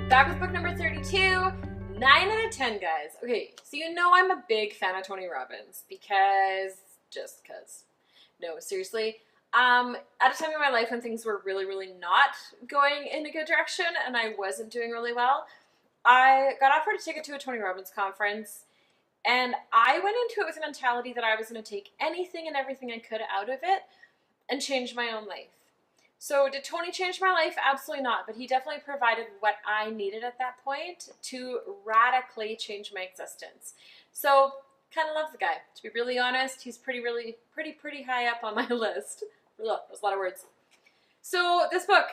Back with book number 32, 9 out of 10, guys. Okay, so you know I'm a big fan of Tony Robbins just because. No, seriously. At a time in my life when things were really not going in a good direction and I wasn't doing really well, I got offered a ticket to a Tony Robbins conference, and I went into it with a mentality that I was going to take anything and everything I could out of it and change my own life. So did Tony change my life? Absolutely not, but he definitely provided what I needed at that point to radically change my existence. So kind of love the guy. To be really honest, he's pretty high up on my list. Ugh, that's a lot of words. So this book,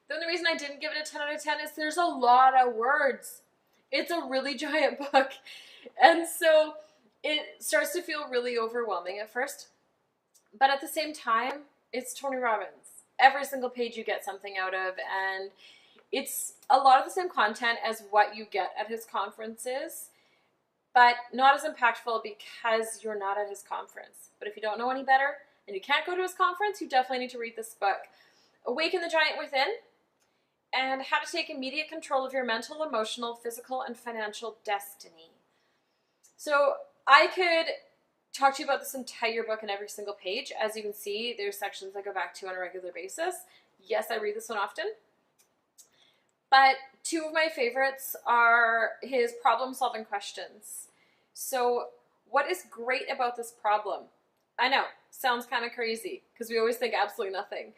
the only reason I didn't give it a 10 out of 10 is there's a lot of words. It's a really giant book. And so it starts to feel really overwhelming at first. But at the same time, it's Tony Robbins. Every single page you get something out of, and it's a lot of the same content as what you get at his conferences, but not as impactful because you're not at his conference. But if you don't know any better and you can't go to his conference, you definitely need to read this book. Awaken the Giant Within, and How to Take Immediate Control of Your Mental, Emotional, Physical, and Financial Destiny. So I could talk to you about this entire book in every single page. As you can see, there's sections I go back to on a regular basis. Yes, I read this one often. But two of my favorites are his problem-solving questions. So what is great about this problem? I know, sounds kind of crazy because we always think absolutely nothing.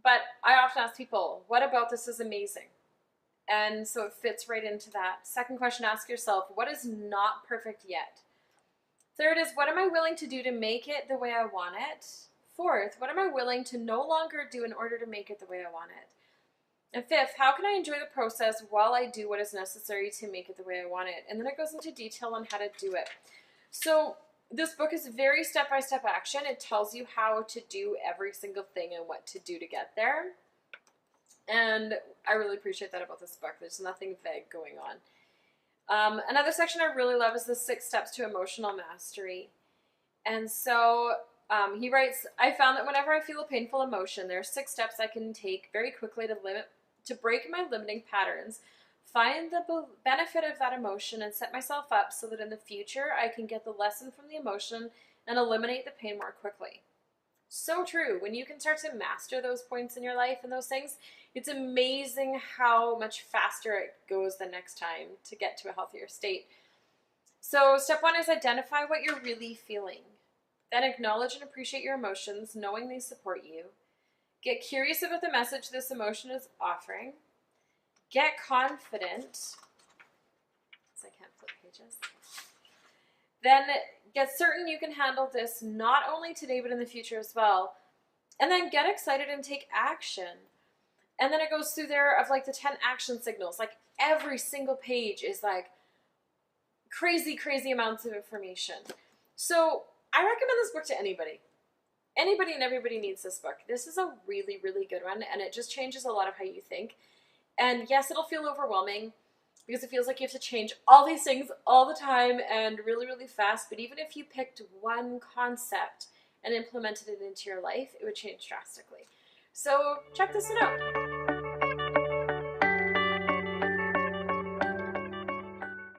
But I often ask people, what about this is amazing? And so it fits right into that. Second question, ask yourself, what is not perfect yet? Third is, what am I willing to do to make it the way I want it? Fourth, what am I willing to no longer do in order to make it the way I want it? And fifth, how can I enjoy the process while I do what is necessary to make it the way I want it? And then it goes into detail on how to do it. So this book is very step-by-step action. It tells you how to do every single thing and what to do to get there. And I really appreciate that about this book. There's nothing vague going on. Another section I really love is the 6 steps to emotional mastery. And so he writes, I found that whenever I feel a painful emotion, there are 6 steps I can take very quickly to break my limiting patterns, find the benefit of that emotion, and set myself up so that in the future I can get the lesson from the emotion and eliminate the pain more quickly. So true. When you can start to master those points in your life and those things, it's amazing how much faster it goes the next time to get to a healthier state. So step 1 is identify what you're really feeling. Then acknowledge and appreciate your emotions, knowing they support you. Get curious about the message this emotion is offering. Get confident. So I can't flip pages. Then get certain you can handle this not only today but in the future as well. And then get excited and take action. And then it goes through there of like the 10 action signals. Like every single page is like crazy amounts of information. So I recommend this book to anybody. Anybody and everybody needs this book. This is a really good one, and it just changes a lot of how you think. And yes, it'll feel overwhelming because it feels like you have to change all these things all the time and really fast. But even if you picked one concept and implemented it into your life, it would change drastically. So check this one out.